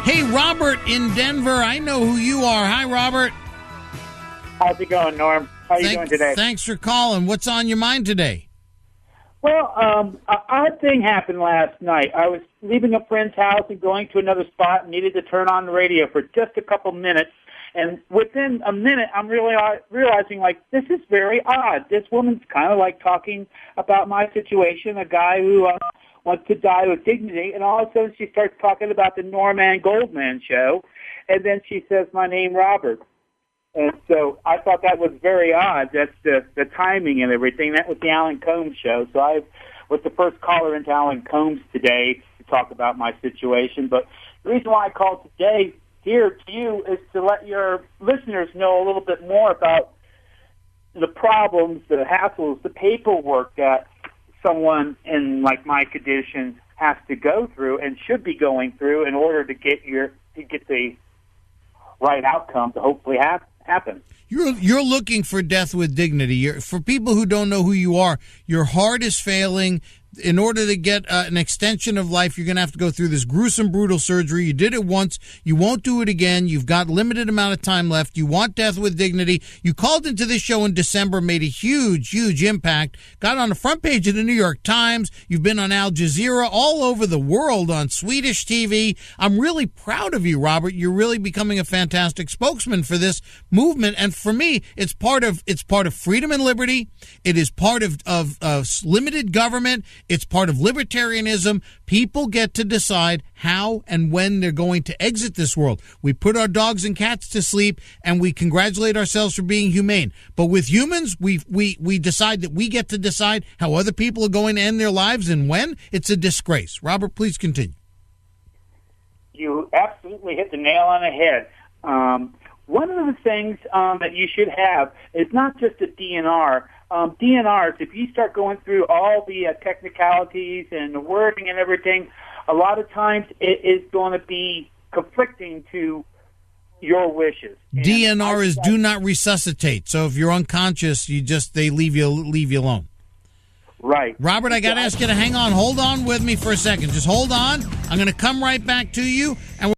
Hey, Robert in Denver. I know who you are. Hi, Robert. How's it going, Norm? How are you doing today? Thanks for calling. What's on your mind today? Well, an odd thing happened last night. I was leaving a friend's house and going to another spot and needed to turn on the radio for just a couple minutes. And within a minute, I'm really realizing, like, this is very odd. This woman's kind of like talking about my situation, a guy who wants to die with dignity, and all of a sudden she starts talking about the Norman Goldman show, and then she says my name, Robert. And so I thought that was very odd. That's the timing and everything. That was the Alan Combs show. So I was the first caller into Alan Combs today to talk about my situation. But the reason why I called today here to you is to let your listeners know a little bit more about the problems, the hassles, the paperwork that someone in like my condition has to go through and should be going through in order to get the right outcome to hopefully happen. You're looking for death with dignity. For people who don't know who you are, your heart is failing. In order to get an extension of life, you're going to have to go through this gruesome, brutal surgery. You did it once. You won't do it again. You've got limited amount of time left. You want death with dignity. You called into this show in December, made a huge impact, got on the front page of the New York Times. You've been on Al Jazeera, all over the world, on Swedish TV. I'm really proud of you, Robert. You're really becoming a fantastic spokesman for this movement. And for me, it's part of freedom and liberty. It is part of limited government. It's part of libertarianism. People get to decide how and when they're going to exit this world. We put our dogs and cats to sleep, and we congratulate ourselves for being humane. But with humans, we decide that we get to decide how other people are going to end their lives and when. It's a disgrace. Robert, please continue. You absolutely hit the nail on the head. One of the things that you should have is not just a DNR. DNRs, if you start going through all the technicalities and the wording and everything, a lot of times it is going to be conflicting to your wishes. And DNR is do not resuscitate. So if you're unconscious, they leave you alone. Right. Robert, I got to ask you to hang on. Hold on with me for a second. Just hold on. I'm going to come right back to you. And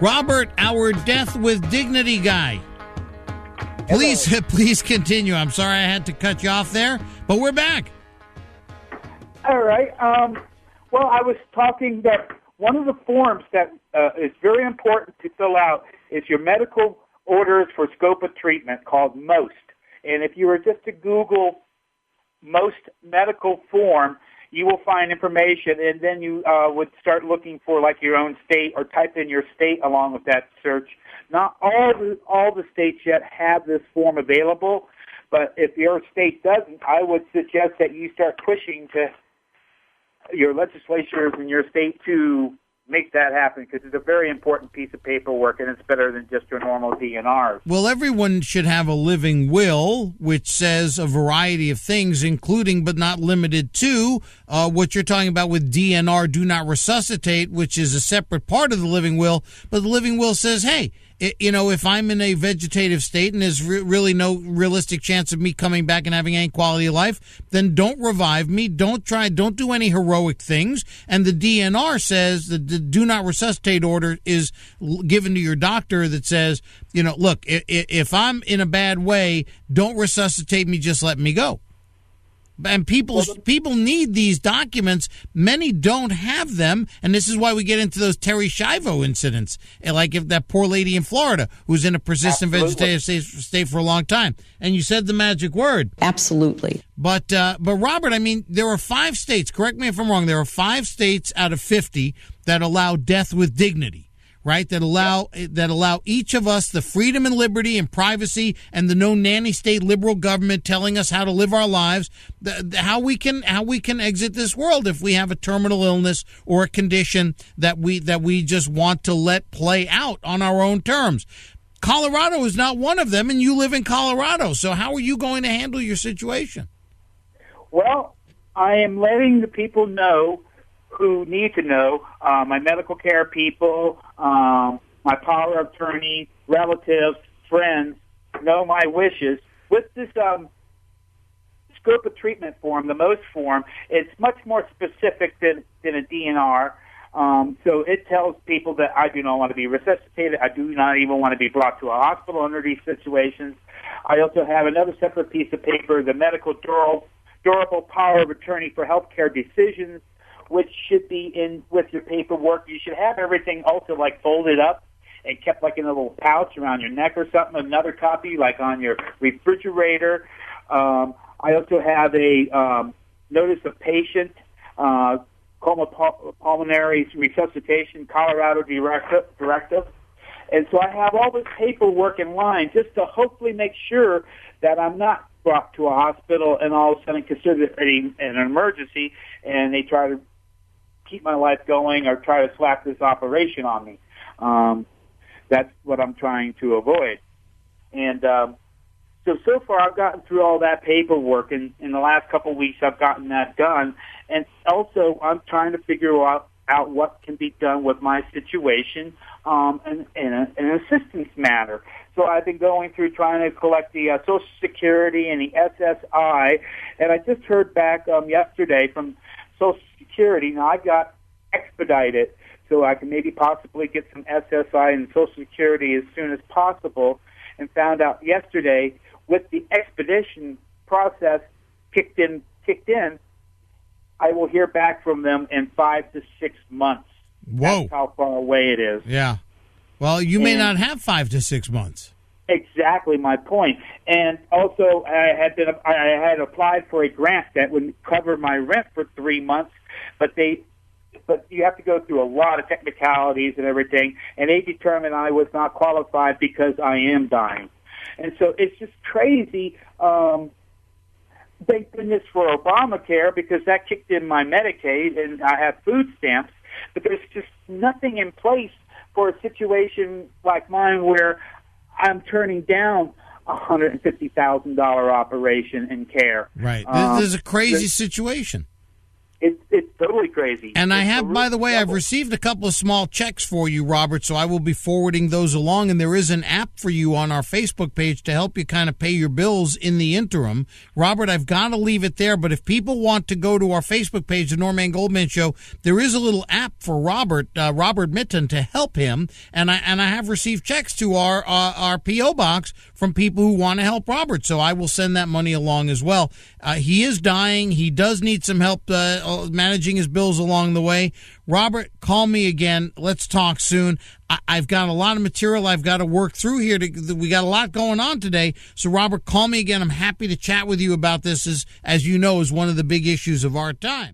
Robert, our death with dignity guy. Please continue. I'm sorry I had to cut you off there, but we're back. All right. Well, I was talking that one of the forms that is very important to fill out is your medical orders for scope of treatment, called MOST. And if you were just to Google MOST medical form, you will find information, and then you would start looking for like your own state or type in your state along with that search. Not all the states yet have this form available, but if your state doesn't, I would suggest that you start pushing to your legislatures in your state to make that happen, because it's a very important piece of paperwork, and it's better than just your normal DNRs. Well, everyone should have a living will, which says a variety of things, including but not limited to what you're talking about with DNR, do not resuscitate, which is a separate part of the living will. But the living will says, hey, if I'm in a vegetative state and there's really no realistic chance of me coming back and having any quality of life, then don't revive me. Don't do any heroic things. And the DNR says that the do not resuscitate order is given to your doctor that says, look, if I'm in a bad way, don't resuscitate me, just let me go. And people need these documents. Many don't have them, and this is why we get into those Terry Schiavo incidents, like if that poor lady in Florida who's in a persistent vegetative state for a long time. And you said the magic word. Absolutely. But Robert, I mean, there are 5 states, correct me if I'm wrong, there are 5 states out of 50 that allow death with dignity. Right, that allow each of us the freedom and liberty and privacy, and the no nanny state liberal government telling us how to live our lives, how we can exit this world if we have a terminal illness or a condition that we just want to let play out on our own terms. Colorado is not one of them, and you live in Colorado. So how are you going to handle your situation? Well, I am letting the people know who need to know, my medical care people, my power of attorney, relatives, friends, know my wishes. With this scope of treatment form, the MOST form, it's much more specific than a DNR. So it tells people that I do not want to be resuscitated. I do not even want to be brought to a hospital under these situations. I also have another separate piece of paper, the medical durable power of attorney for healthcare decisions, which should be in with your paperwork. You should have everything also like folded up and kept like in a little pouch around your neck or something. Another copy like on your refrigerator. I also have a notice of patient, pulmonary resuscitation, Colorado directive. And so I have all this paperwork in line just to hopefully make sure that I'm not brought to a hospital and all of a sudden considered an emergency, and they try to keep my life going or try to slap this operation on me. That's what I'm trying to avoid. And so far I've gotten through all that paperwork, and in the last couple of weeks I've gotten that done. And also I'm trying to figure out what can be done with my situation in an assistance matter. So I've been going through trying to collect the Social Security and the SSI, and I just heard back yesterday from Social Security. Now I got expedited, so I can maybe possibly get some SSI and Social Security as soon as possible, and found out yesterday with the expedition process kicked in, I will hear back from them in 5 to 6 months. Whoa. That's how far away it is. Yeah. Well, you may not have 5 to 6 months. Exactly my point. And also, I had applied for a grant that would cover my rent for 3 months, but you have to go through a lot of technicalities and everything, and they determined I was not qualified because I am dying. And so it's just crazy. Thank goodness for Obamacare, because that kicked in my Medicaid and I have food stamps, but there's just nothing in place for a situation like mine where I'm turning down $150,000 operation and care. Right. This is a crazy situation. It's totally crazy. And I have, by the way, I've received a couple of small checks for you, Robert, so I will be forwarding those along. And there is an app for you on our Facebook page to help you kind of pay your bills in the interim. Robert, I've got to leave it there, but if people want to go to our Facebook page, the Norman Goldman Show, there is a little app for Robert Mitton, to help him. And I have received checks to our P.O. box from people who want to help Robert, so I will send that money along as well. He is dying. He does need some help managing his bills along the way. Robert, call me again. Let's talk soon. I've got a lot of material I've got to work through here. We got a lot going on today. So, Robert, call me again. I'm happy to chat with you about this, as you know, is one of the big issues of our time.